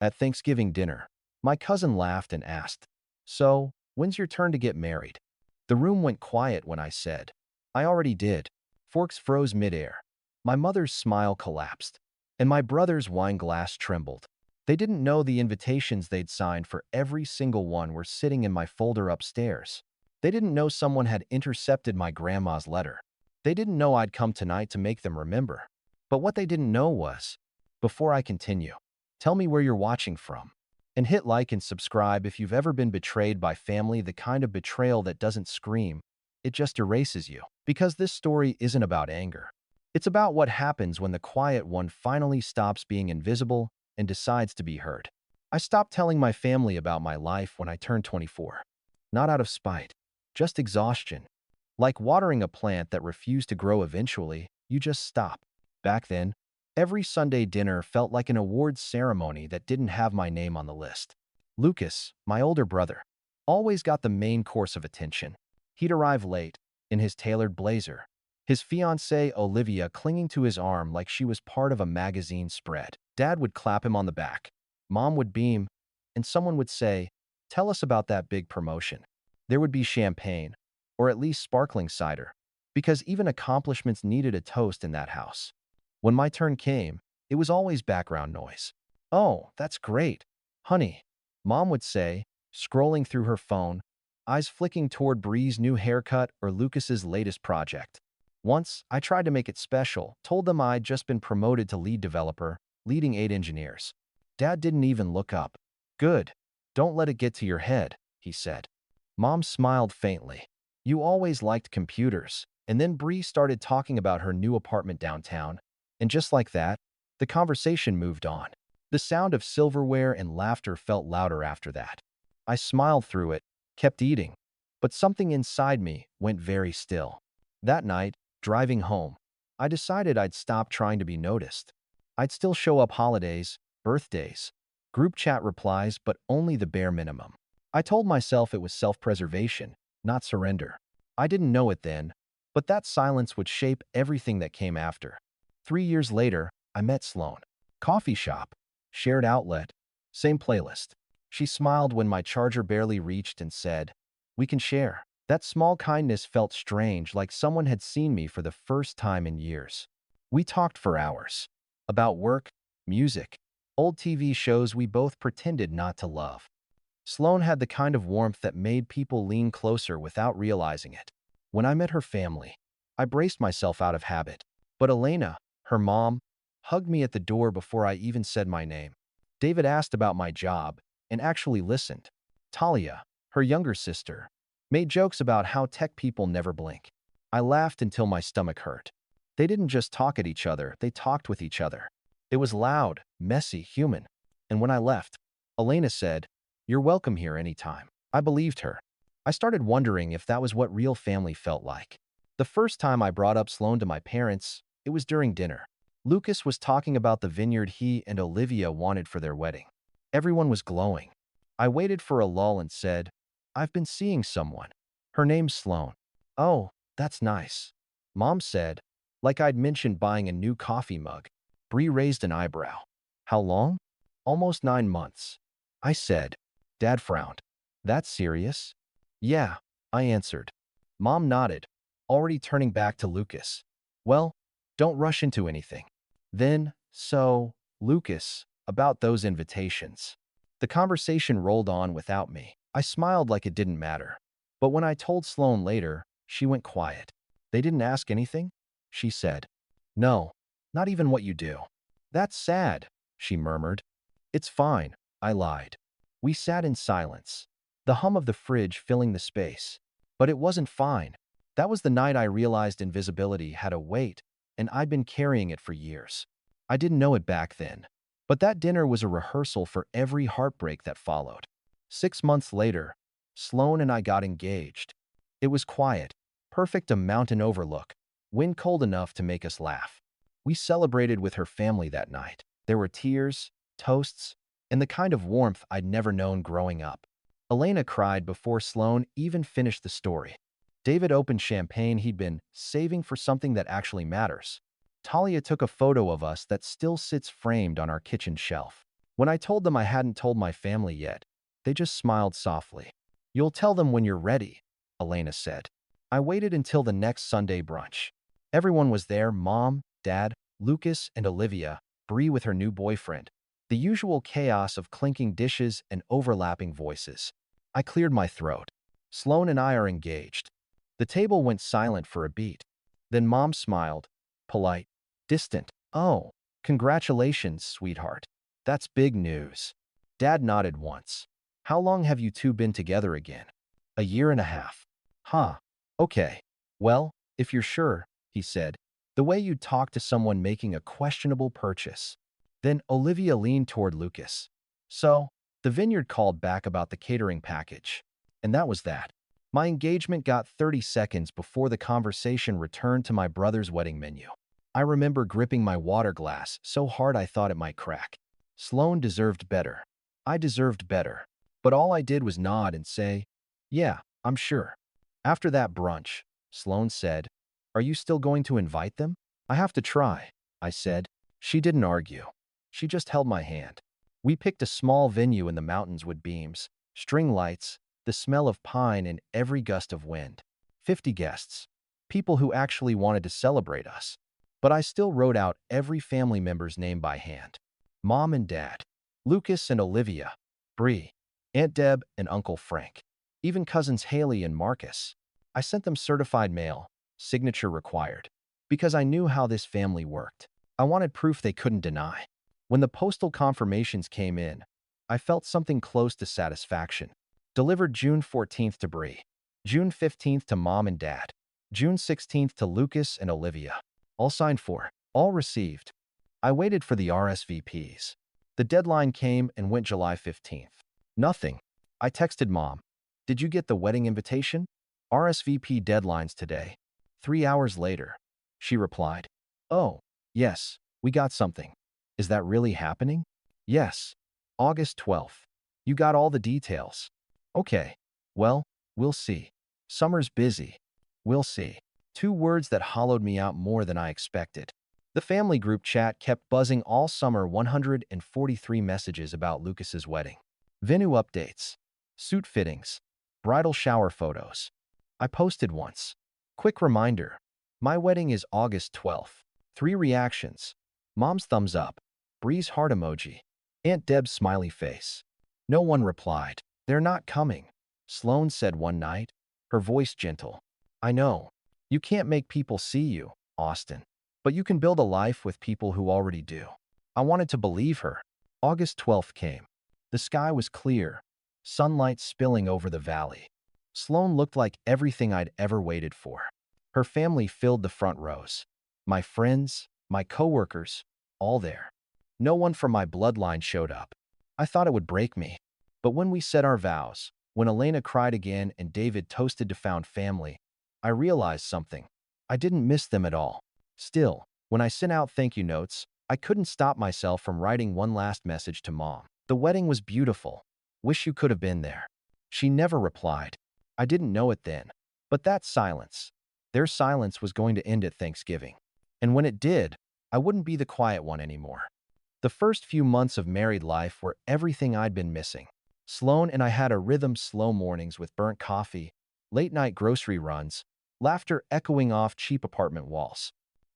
At Thanksgiving dinner, my cousin laughed and asked, "So, when's your turn to get married?" The room went quiet when I said, "I already did." Forks froze midair. My mother's smile collapsed, and my brother's wine glass trembled. They didn't know the invitations they'd signed for every single one were sitting in my folder upstairs. They didn't know someone had intercepted my grandma's letter. They didn't know I'd come tonight to make them remember. But what they didn't know was, before I continue, tell me where you're watching from. And hit like and subscribe if you've ever been betrayed by family, the kind of betrayal that doesn't scream, it just erases you. Because this story isn't about anger. It's about what happens when the quiet one finally stops being invisible and decides to be heard. I stopped telling my family about my life when I turned 24. Not out of spite, just exhaustion. Like watering a plant that refused to grow eventually, you just stop. Back then, every Sunday dinner felt like an awards ceremony that didn't have my name on the list. Lucas, my older brother, always got the main course of attention. He'd arrive late, in his tailored blazer, his fiancée Olivia clinging to his arm like she was part of a magazine spread. Dad would clap him on the back, Mom would beam, and someone would say, "Tell us about that big promotion." There would be champagne, or at least sparkling cider, because even accomplishments needed a toast in that house. When my turn came, it was always background noise. "Oh, that's great, honey," Mom would say, scrolling through her phone, eyes flicking toward Bree's new haircut or Lucas's latest project. Once, I tried to make it special, told them I'd just been promoted to lead developer, leading 8 engineers. Dad didn't even look up. "Good. Don't let it get to your head," he said. Mom smiled faintly. "You always liked computers." And then Bree started talking about her new apartment downtown. And just like that, the conversation moved on. The sound of silverware and laughter felt louder after that. I smiled through it, kept eating, but something inside me went very still. That night, driving home, I decided I'd stop trying to be noticed. I'd still show up holidays, birthdays, group chat replies, but only the bare minimum. I told myself it was self-preservation, not surrender. I didn't know it then, but that silence would shape everything that came after. 3 years later, I met Sloan. Coffee shop, shared outlet, same playlist. She smiled when my charger barely reached and said, "We can share." That small kindness felt strange, like someone had seen me for the first time in years. We talked for hours. About work, music, old TV shows we both pretended not to love. Sloan had the kind of warmth that made people lean closer without realizing it. When I met her family, I braced myself out of habit. But Elena, her mom, hugged me at the door before I even said my name. David asked about my job and actually listened. Talia, her younger sister, made jokes about how tech people never blink. I laughed until my stomach hurt. They didn't just talk at each other, they talked with each other. It was loud, messy, human. And when I left, Elena said, "You're welcome here anytime." I believed her. I started wondering if that was what real family felt like. The first time I brought up Sloan to my parents, it was during dinner. Lucas was talking about the vineyard he and Olivia wanted for their wedding. Everyone was glowing. I waited for a lull and said, "I've been seeing someone. Her name's Sloan." "Oh, that's nice," Mom said, like I'd mentioned buying a new coffee mug. Bree raised an eyebrow. "How long?" "Almost 9 months," I said. Dad frowned. "That's serious?" "Yeah," I answered. Mom nodded, already turning back to Lucas. "Well, don't rush into anything." Then, Lucas, about those invitations. The conversation rolled on without me. I smiled like it didn't matter. But when I told Sloan later, she went quiet. "They didn't ask anything?" she said. "No, not even what you do." "That's sad," she murmured. "It's fine," I lied. We sat in silence, the hum of the fridge filling the space. But it wasn't fine. That was the night I realized invisibility had a weight, and I'd been carrying it for years. I didn't know it back then. But that dinner was a rehearsal for every heartbreak that followed. 6 months later, Sloan and I got engaged. It was quiet, perfect, a mountain overlook, wind cold enough to make us laugh. We celebrated with her family that night. There were tears, toasts, and the kind of warmth I'd never known growing up. Elena cried before Sloan even finished the story. David opened champagne he'd been saving for something that actually matters. Talia took a photo of us that still sits framed on our kitchen shelf. When I told them I hadn't told my family yet, they just smiled softly. You'll tell them when you're ready, Elena said. I waited until the next Sunday brunch. Everyone was there, Mom, Dad, Lucas, and Olivia, Bree with her new boyfriend. The usual chaos of clinking dishes and overlapping voices. I cleared my throat. Sloane and I are engaged. The table went silent for a beat. Then Mom smiled, polite, distant. Oh, congratulations, sweetheart. That's big news. Dad nodded once. How long have you two been together again? A year and a half. Huh. Okay. Well, if you're sure, he said, the way you'd talk to someone making a questionable purchase. Then Olivia leaned toward Lucas. So, the vineyard called back about the catering package. And that was that. My engagement got 30 seconds before the conversation returned to my brother's wedding menu. I remember gripping my water glass so hard I thought it might crack. Sloane deserved better. I deserved better. But all I did was nod and say, yeah, I'm sure. After that brunch, Sloane said, are you still going to invite them? I have to try, I said. She didn't argue. She just held my hand. We picked a small venue in the mountains with beams, string lights, the smell of pine in every gust of wind. 50 guests. People who actually wanted to celebrate us. But I still wrote out every family member's name by hand. Mom and Dad, Lucas and Olivia, Bree, Aunt Deb and Uncle Frank, even cousins Haley and Marcus. I sent them certified mail, signature required, because I knew how this family worked. I wanted proof they couldn't deny. When the postal confirmations came in, I felt something close to satisfaction. Delivered June 14th to Bree, June 15th to Mom and Dad, June 16th to Lucas and Olivia. All signed for, all received. I waited for the RSVPs. The deadline came and went July 15th. Nothing. I texted Mom. Did you get the wedding invitation? RSVP deadlines today. 3 hours later. She replied, oh, yes, we got something. Is that really happening? Yes. August 12th. You got all the details. Okay. Well, we'll see. Summer's busy. We'll see. 2 words that hollowed me out more than I expected. The family group chat kept buzzing all summer, 143 messages about Lucas's wedding. Venue updates, suit fittings, bridal shower photos. I posted once. Quick reminder. My wedding is August 12th. 3 reactions. Mom's thumbs up. Bree's heart emoji. Aunt Deb's smiley face. No one replied. They're not coming, Sloane said one night, her voice gentle. I know. You can't make people see you, Austin. But you can build a life with people who already do. I wanted to believe her. August 12th came. The sky was clear, sunlight spilling over the valley. Sloane looked like everything I'd ever waited for. Her family filled the front rows. My friends, my coworkers, all there. No one from my bloodline showed up. I thought it would break me. But when we said our vows, when Elena cried again and David toasted to found family, I realized something. I didn't miss them at all. Still, when I sent out thank you notes, I couldn't stop myself from writing one last message to Mom. The wedding was beautiful. Wish you could have been there. She never replied. I didn't know it then. But that silence, their silence was going to end at Thanksgiving. And when it did, I wouldn't be the quiet one anymore. The first few months of married life were everything I'd been missing. Sloane and I had a rhythm, slow mornings with burnt coffee, late-night grocery runs, laughter echoing off cheap apartment walls.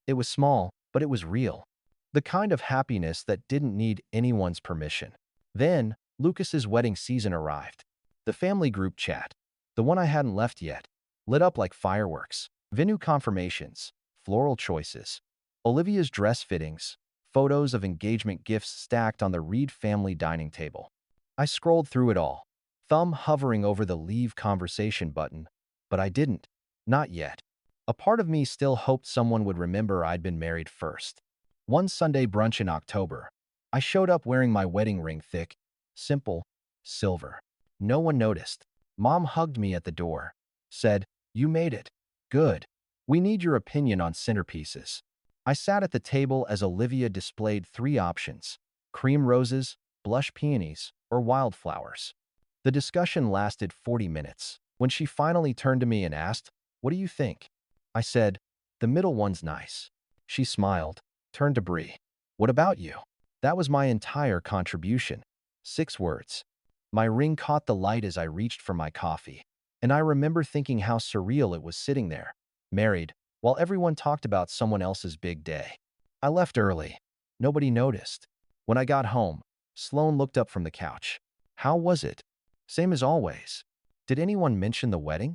It was small, but it was real. The kind of happiness that didn't need anyone's permission. Then, Lucas's wedding season arrived. The family group chat, the one I hadn't left yet, lit up like fireworks. Venue confirmations, floral choices, Olivia's dress fittings, photos of engagement gifts stacked on the Reed family dining table. I scrolled through it all, thumb hovering over the leave conversation button, but I didn't. Not yet. A part of me still hoped someone would remember I'd been married first. One Sunday brunch in October, I showed up wearing my wedding ring, thick, simple, silver. No one noticed. Mom hugged me at the door, said, "You made it. Good. We need your opinion on centerpieces." I sat at the table as Olivia displayed 3 options: cream roses, blush peonies, or wildflowers. The discussion lasted 40 minutes. When she finally turned to me and asked, "What do you think?" I said, "The middle one's nice." She smiled, turned to Bree. "What about you?" That was my entire contribution. 6 words. My ring caught the light as I reached for my coffee, and I remember thinking how surreal it was sitting there, married, while everyone talked about someone else's big day. I left early. Nobody noticed. When I got home, Sloan looked up from the couch. How was it? Same as always. Did anyone mention the wedding?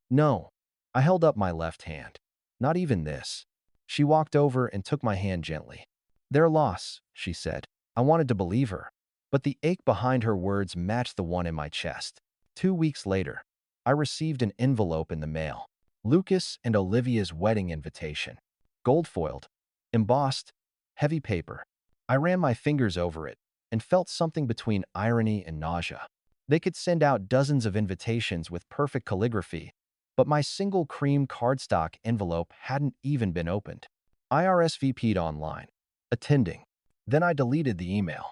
No. I held up my left hand. Not even this. She walked over and took my hand gently. Their loss, she said. I wanted to believe her, but the ache behind her words matched the one in my chest. 2 weeks later, I received an envelope in the mail. Lucas and Olivia's wedding invitation. Gold-foiled, embossed, heavy paper. I ran my fingers over it and felt something between irony and nausea. They could send out dozens of invitations with perfect calligraphy, but my single cream cardstock envelope hadn't even been opened. I RSVP'd online, attending. Then I deleted the email.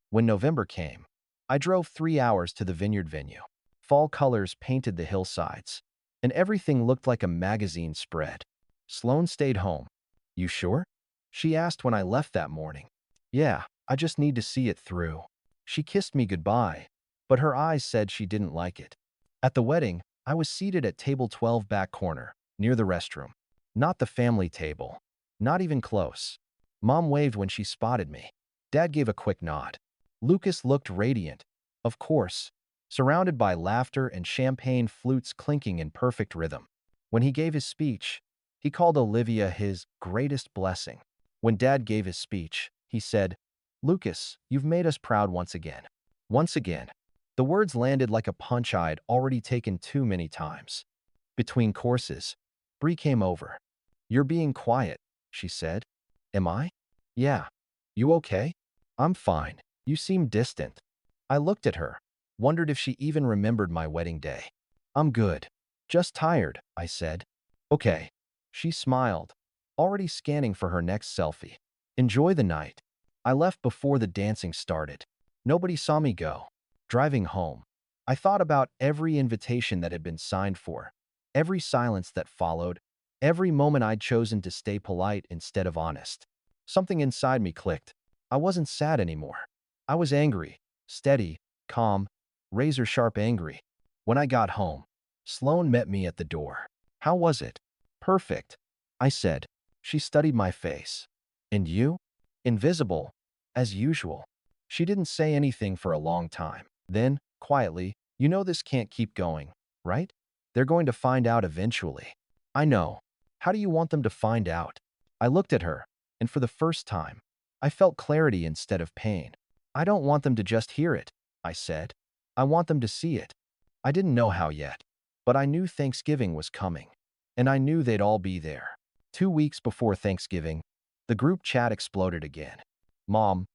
When November came, I drove 3 hours to the vineyard venue. Fall colors painted the hillsides, and everything looked like a magazine spread. Sloan stayed home. You sure? She asked when I left that morning. Yeah, I just need to see it through. She kissed me goodbye, but her eyes said she didn't like it. At the wedding, I was seated at table 12 back corner, near the restroom. Not the family table. Not even close. Mom waved when she spotted me. Dad gave a quick nod. Lucas looked radiant, of course, surrounded by laughter and champagne flutes clinking in perfect rhythm. When he gave his speech, he called Olivia his greatest blessing. When Dad gave his speech, he said, Lucas, you've made us proud once again. Once again. The words landed like a punch I'd already taken too many times. Between courses, Bree came over. You're being quiet, she said. Am I? Yeah. You okay? I'm fine. You seem distant. I looked at her, wondered if she even remembered my wedding day. I'm good. Just tired, I said. Okay. She smiled, already scanning for her next selfie. Enjoy the night. I left before the dancing started. Nobody saw me go. Driving home, I thought about every invitation that had been signed for, every silence that followed, every moment I'd chosen to stay polite instead of honest. Something inside me clicked. I wasn't sad anymore. I was angry, steady, calm, razor-sharp angry. When I got home, Sloan met me at the door. How was it? Perfect, I said. She studied my face. And you? Invisible, as usual. She didn't say anything for a long time. Then, quietly, you know this can't keep going, right? They're going to find out eventually. I know. How do you want them to find out? I looked at her, and for the first time, I felt clarity instead of pain. I don't want them to just hear it, I said. I want them to see it. I didn't know how yet, but I knew Thanksgiving was coming, and I knew they'd all be there. 2 weeks before Thanksgiving, the group chat exploded again. Mom,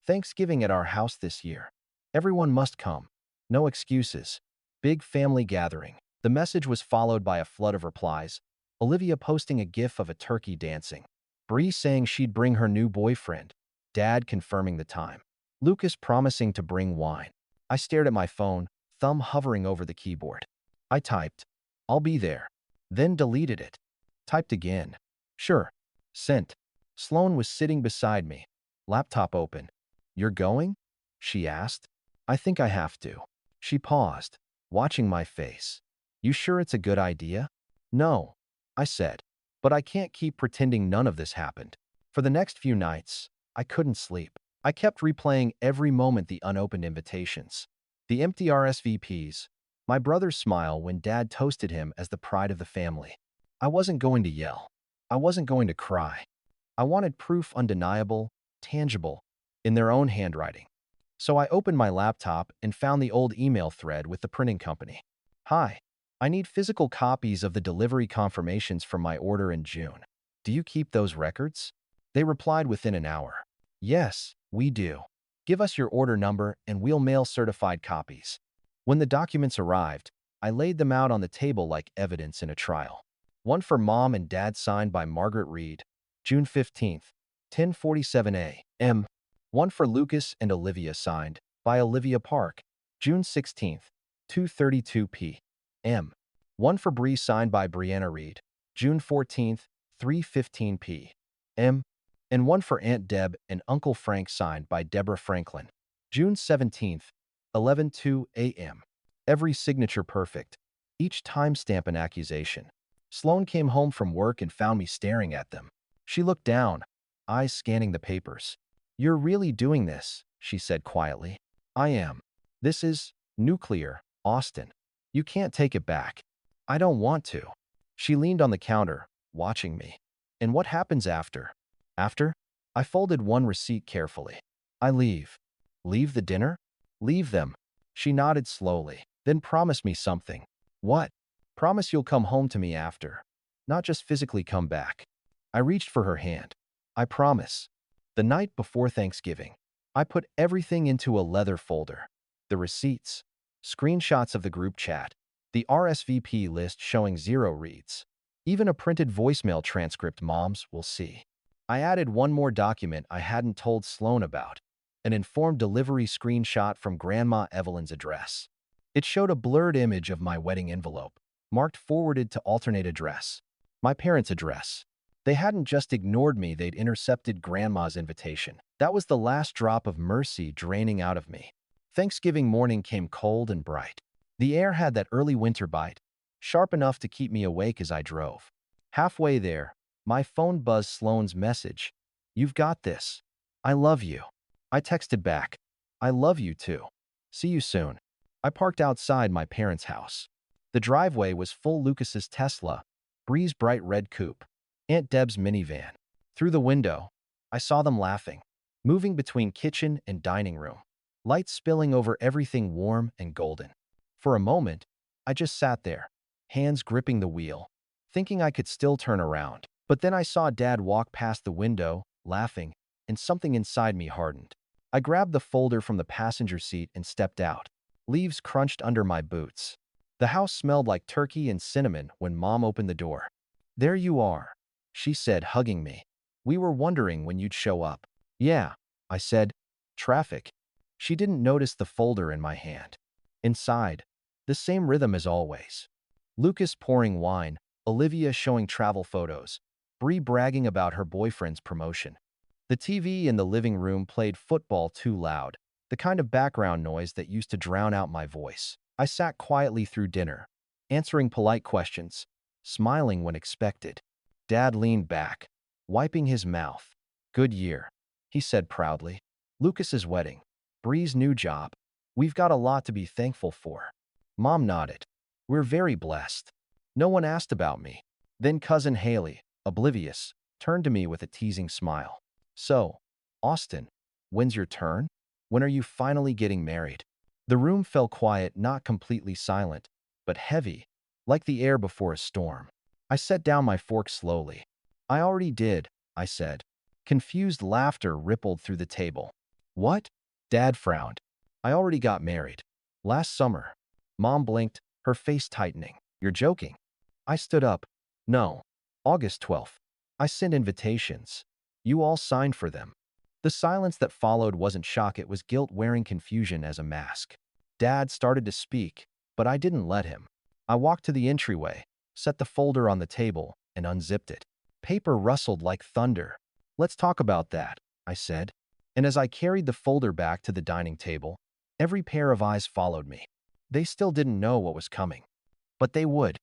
Thanksgiving at our house this year. Everyone must come. No excuses. Big family gathering. The message was followed by a flood of replies. Olivia posting a gif of a turkey dancing. Bree saying she'd bring her new boyfriend. Dad confirming the time. Lucas promising to bring wine. I stared at my phone, thumb hovering over the keyboard. I typed, I'll be there. Then deleted it. Typed again. Sure. Sent. Sloan was sitting beside me. Laptop open. You're going? She asked. I think I have to. She paused, watching my face. You sure it's a good idea? No, I said. But I can't keep pretending none of this happened. For the next few nights, I couldn't sleep. I kept replaying every moment, the unopened invitations, the empty RSVPs, my brother's smile when Dad toasted him as the pride of the family. I wasn't going to yell. I wasn't going to cry. I wanted proof, undeniable, tangible, in their own handwriting. So I opened my laptop and found the old email thread with the printing company. Hi, I need physical copies of the delivery confirmations from my order in June. Do you keep those records? They replied within an hour. Yes, we do. Give us your order number and we'll mail certified copies. When the documents arrived, I laid them out on the table like evidence in a trial. One for Mom and Dad signed by Margaret Reed, June 15th, 10:47 a.m. One for Lucas and Olivia signed by Olivia Park, June 16th, 2:32 p.m. One for Bree signed by Brianna Reed, June 14th, 3:15 p.m. and one for Aunt Deb and Uncle Frank signed by Deborah Franklin. June 17th, 11:02 a.m. Every signature perfect. Each timestamp an accusation. Sloan came home from work and found me staring at them. She looked down, eyes scanning the papers. "You're really doing this," she said quietly. "I am. This is nuclear, Austin. You can't take it back." "I don't want to." She leaned on the counter, watching me. "And what happens after?" "After?" I folded one receipt carefully. "I leave." "Leave the dinner?" "Leave them." She nodded slowly. "Then promise me something." "What?" "Promise you'll come home to me after. Not just physically come back." I reached for her hand. "I promise." The night before Thanksgiving, I put everything into a leather folder. The receipts, screenshots of the group chat, the RSVP list showing 0 reads, even a printed voicemail transcript moms will see. I added one more document I hadn't told Sloan about, an informed delivery screenshot from Grandma Evelyn's address. It showed a blurred image of my wedding envelope, marked forwarded to alternate address. My parents' address. They hadn't just ignored me, they'd intercepted Grandma's invitation. That was the last drop of mercy draining out of me. Thanksgiving morning came cold and bright. The air had that early winter bite, sharp enough to keep me awake as I drove. Halfway there, my phone buzzed Sloan's message. "You've got this. I love you." I texted back, "I love you too. See you soon." I parked outside my parents' house. The driveway was full Lucas's Tesla, Bree's bright red coupe, Aunt Deb's minivan. Through the window, I saw them laughing, moving between kitchen and dining room, lights spilling over everything warm and golden. For a moment, I just sat there, hands gripping the wheel, thinking I could still turn around. But then I saw Dad walk past the window, laughing, and something inside me hardened. I grabbed the folder from the passenger seat and stepped out. Leaves crunched under my boots. The house smelled like turkey and cinnamon when Mom opened the door. "There you are," she said, hugging me. "We were wondering when you'd show up." "Yeah," I said. "Traffic." She didn't notice the folder in my hand. Inside, the same rhythm as always. Lucas pouring wine, Olivia showing travel photos, Bree bragging about her boyfriend's promotion. The TV in the living room played football too loud, the kind of background noise that used to drown out my voice. I sat quietly through dinner, answering polite questions, smiling when expected. Dad leaned back, wiping his mouth. "Good year," he said proudly. "Lucas's wedding. Bree's new job. We've got a lot to be thankful for." Mom nodded. "We're very blessed." No one asked about me. Then Cousin Haley, oblivious, turned to me with a teasing smile. "So, Austin, when's your turn? When are you finally getting married?" The room fell quiet, not completely silent, but heavy, like the air before a storm. I set down my fork slowly. "I already did," I said. Confused laughter rippled through the table. "What?" Dad frowned. "I already got married. Last summer." Mom blinked, her face tightening. "You're joking." I stood up. "No. August 12th. I sent invitations. You all signed for them." The silence that followed wasn't shock, it was guilt wearing confusion as a mask. Dad started to speak, but I didn't let him. I walked to the entryway, set the folder on the table, and unzipped it. Paper rustled like thunder. "Let's talk about that," I said. And as I carried the folder back to the dining table, every pair of eyes followed me. They still didn't know what was coming, but they would.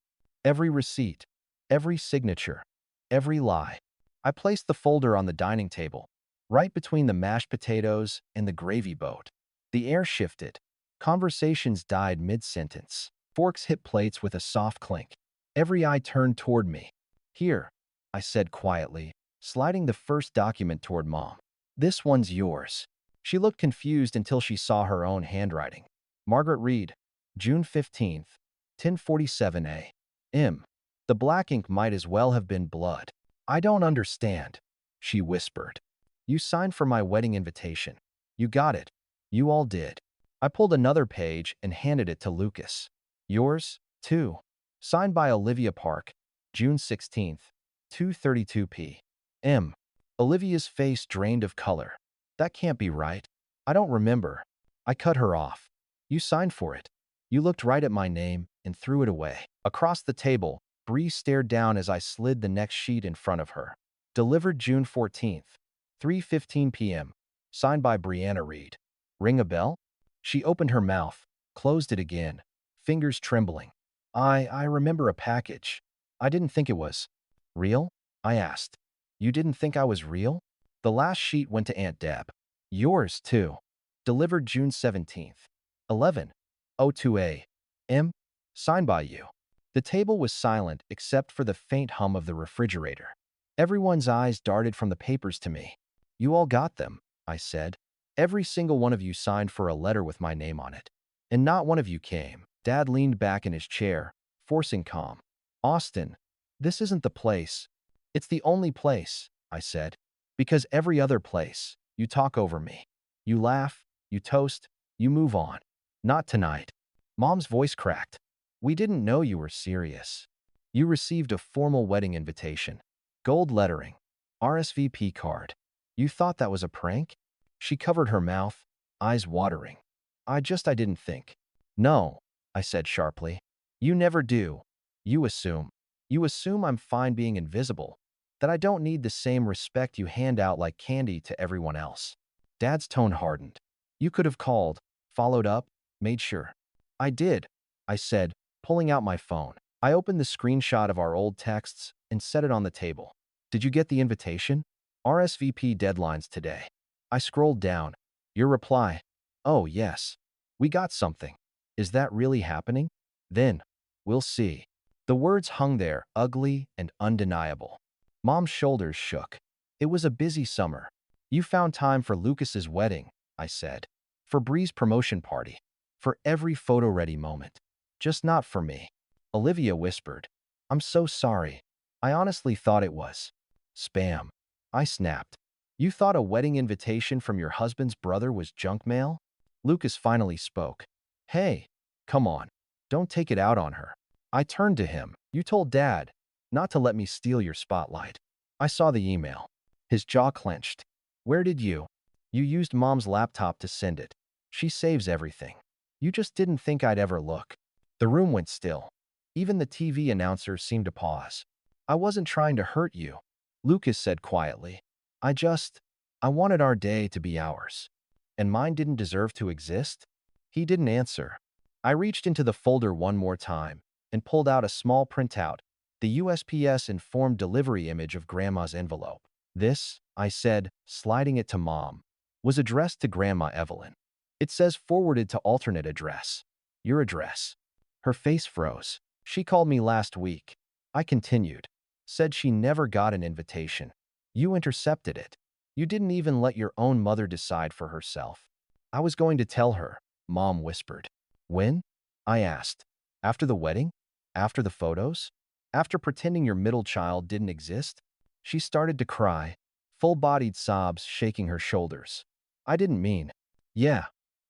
Every receipt, every signature, every lie. I placed the folder on the dining table, right between the mashed potatoes and the gravy boat. The air shifted. Conversations died mid-sentence. Forks hit plates with a soft clink. Every eye turned toward me. "Here," I said quietly, sliding the first document toward Mom. "This one's yours." She looked confused until she saw her own handwriting. Margaret Reed, June 15th, 10:47 a.m. The black ink might as well have been blood. "I don't understand," she whispered. "You signed for my wedding invitation. You got it. You all did." I pulled another page and handed it to Lucas. "Yours, too." Signed by Olivia Park, June 16th, 2:32 p.m. Olivia's face drained of color. "That can't be right. I don't remember." I cut her off. "You signed for it. You looked right at my name and threw it away." Across the table, Bree stared down as I slid the next sheet in front of her. "Delivered June 14th. 3:15 p.m. Signed by Brianna Reed. Ring a bell? She opened her mouth, closed it again, fingers trembling. I remember a package. I didn't think it was real? I asked. You didn't think I was real? The last sheet went to Aunt Deb. Yours, too. Delivered June 17th. 11:02 a.m. Signed by you. The table was silent except for the faint hum of the refrigerator. Everyone's eyes darted from the papers to me. You all got them, I said. Every single one of you signed for a letter with my name on it. And not one of you came. Dad leaned back in his chair, forcing calm. Austin, this isn't the place. It's the only place, I said. Because every other place, you talk over me. You laugh, you toast, you move on. Not tonight. Mom's voice cracked. We didn't know you were serious. You received a formal wedding invitation. Gold lettering. RSVP card. You thought that was a prank? She covered her mouth, eyes watering. I didn't think. No, I said sharply. You never do. You assume. You assume I'm fine being invisible, that I don't need the same respect you hand out like candy to everyone else. Dad's tone hardened. You could have called, followed up, made sure. I did, I said, pulling out my phone. I opened the screenshot of our old texts and set it on the table. Did you get the invitation? RSVP deadlines today. I scrolled down. Your reply. Oh, yes. We got something. Is that really happening? Then, we'll see. The words hung there, ugly and undeniable. Mom's shoulders shook. It was a busy summer. You found time for Lucas's wedding, I said. For Bree's promotion party. For every photo-ready moment. Just not for me. Olivia whispered. I'm so sorry. I honestly thought it was spam. I snapped. You thought a wedding invitation from your husband's brother was junk mail? Lucas finally spoke. Hey, come on. Don't take it out on her. I turned to him. You told Dad not to let me steal your spotlight. I saw the email. His jaw clenched. Where did you? You used Mom's laptop to send it. She saves everything. You just didn't think I'd ever look. The room went still. Even the TV announcer seemed to pause. I wasn't trying to hurt you, Lucas said quietly. I wanted our day to be ours. And mine didn't deserve to exist? He didn't answer. I reached into the folder one more time and pulled out a small printout, the USPS informed delivery image of Grandma's envelope. This, I said, sliding it to Mom, was addressed to Grandma Evelyn. It says forwarded to alternate address. Your address. Her face froze. She called me last week. I continued. Said she never got an invitation. You intercepted it. You didn't even let your own mother decide for herself. I was going to tell her, Mom whispered. When? I asked. After the wedding? After the photos? After pretending your middle child didn't exist? She started to cry, full-bodied sobs shaking her shoulders. I didn't mean. Yeah,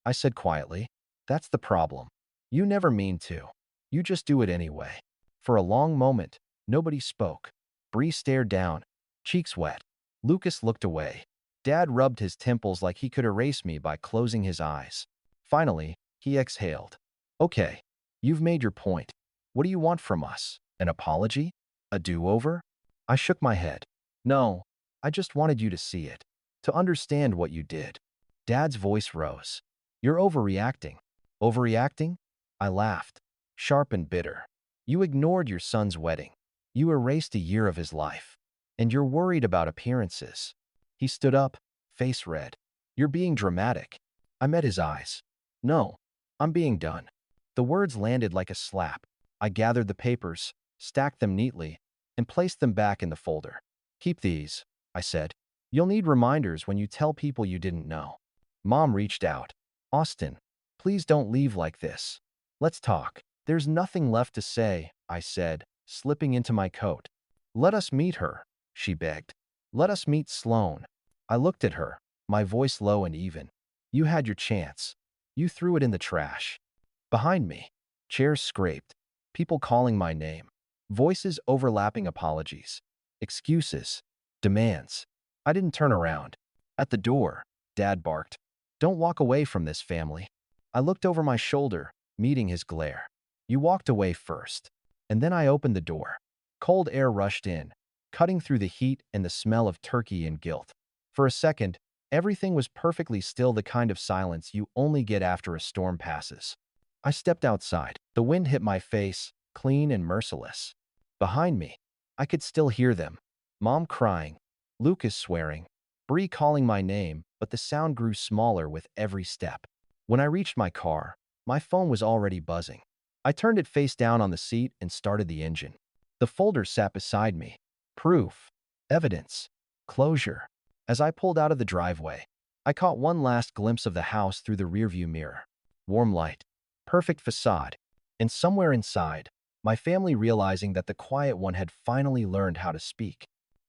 I said quietly. That's the problem. You never mean to. You just do it anyway. For a long moment, nobody spoke. Bree stared down, cheeks wet. Lucas looked away. Dad rubbed his temples like he could erase me by closing his eyes. Finally, he exhaled. Okay, you've made your point. What do you want from us? An apology? A do-over? I shook my head. No, I just wanted you to see it. To understand what you did. Dad's voice rose. You're overreacting. Overreacting? I laughed, sharp and bitter. You ignored your son's wedding. You erased a year of his life. And you're worried about appearances. He stood up, face red. You're being dramatic. I met his eyes. No, I'm being done. The words landed like a slap. I gathered the papers, stacked them neatly, and placed them back in the folder. Keep these, I said. You'll need reminders when you tell people you didn't know. Mom reached out. Austin, please don't leave like this. Let's talk. There's nothing left to say, I said, slipping into my coat. Let us meet her, she begged. Let us meet Sloane. I looked at her, my voice low and even. You had your chance. You threw it in the trash. Behind me, chairs scraped, people calling my name, voices overlapping apologies, excuses, demands. I didn't turn around. At the door, Dad barked. Don't walk away from this family. I looked over my shoulder, meeting his glare. You walked away first. And then I opened the door. Cold air rushed in, cutting through the heat and the smell of turkey and guilt. For a second, everything was perfectly still, the kind of silence you only get after a storm passes. I stepped outside. The wind hit my face, clean and merciless. Behind me, I could still hear them. Mom crying, Lucas swearing, Bree calling my name, but the sound grew smaller with every step. When I reached my car, my phone was already buzzing. I turned it face down on the seat and started the engine. The folder sat beside me. Proof, evidence, closure. As I pulled out of the driveway, I caught one last glimpse of the house through the rearview mirror. Warm light, perfect facade, and somewhere inside, my family realizing that the quiet one had finally learned how to speak.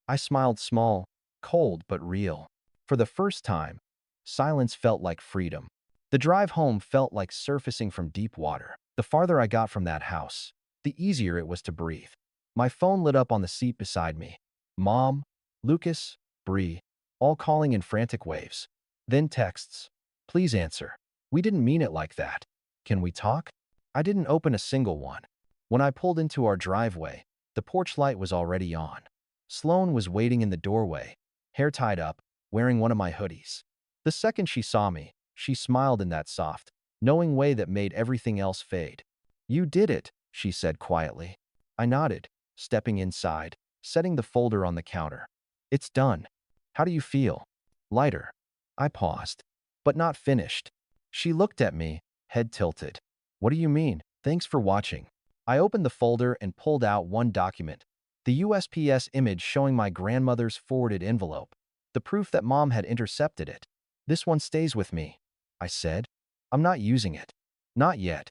I smiled, small, cold but real. For the first time, silence felt like freedom. The drive home felt like surfacing from deep water. The farther I got from that house, the easier it was to breathe. My phone lit up on the seat beside me. Mom, Lucas, Bree, all calling in frantic waves. Then texts. Please answer. We didn't mean it like that. Can we talk? I didn't open a single one. When I pulled into our driveway, the porch light was already on. Sloane was waiting in the doorway, hair tied up, wearing one of my hoodies. The second she saw me, she smiled in that soft, knowing way that made everything else fade. You did it, she said quietly. I nodded, stepping inside, setting the folder on the counter. It's done. How do you feel? Lighter. I paused, but not finished. She looked at me, head tilted. What do you mean? Thanks for watching. I opened the folder and pulled out one document. The USPS image showing my grandmother's forwarded envelope. The proof that Mom had intercepted it. This one stays with me, I said. I'm not using it. Not yet.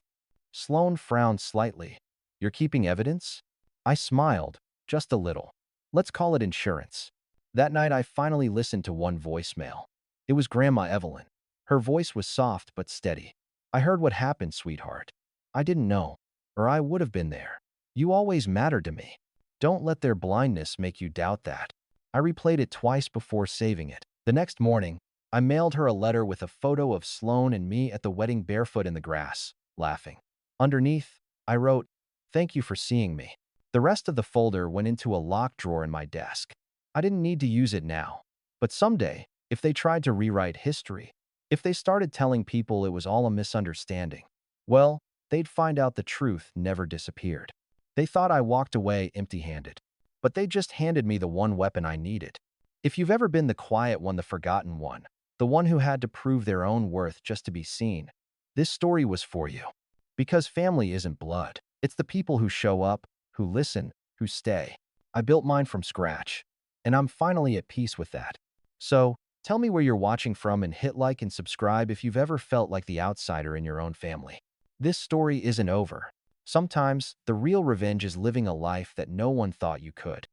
Sloane frowned slightly. You're keeping evidence? I smiled, just a little. Let's call it insurance. That night I finally listened to one voicemail. It was Grandma Evelyn. Her voice was soft but steady. I heard what happened, sweetheart. I didn't know, or I would have been there. You always mattered to me. Don't let their blindness make you doubt that. I replayed it twice before saving it. The next morning, I mailed her a letter with a photo of Sloane and me at the wedding barefoot in the grass, laughing. Underneath, I wrote, "Thank you for seeing me." The rest of the folder went into a locked drawer in my desk. I didn't need to use it now. But someday, if they tried to rewrite history, if they started telling people it was all a misunderstanding, well, they'd find out the truth never disappeared. They thought I walked away empty-handed, but they just handed me the one weapon I needed. If you've ever been the quiet one, the forgotten one, the one who had to prove their own worth just to be seen, this story was for you. Because family isn't blood. It's the people who show up, who listen, who stay. I built mine from scratch, and I'm finally at peace with that. So, tell me where you're watching from and hit like and subscribe if you've ever felt like the outsider in your own family. This story isn't over. Sometimes, the real revenge is living a life that no one thought you could.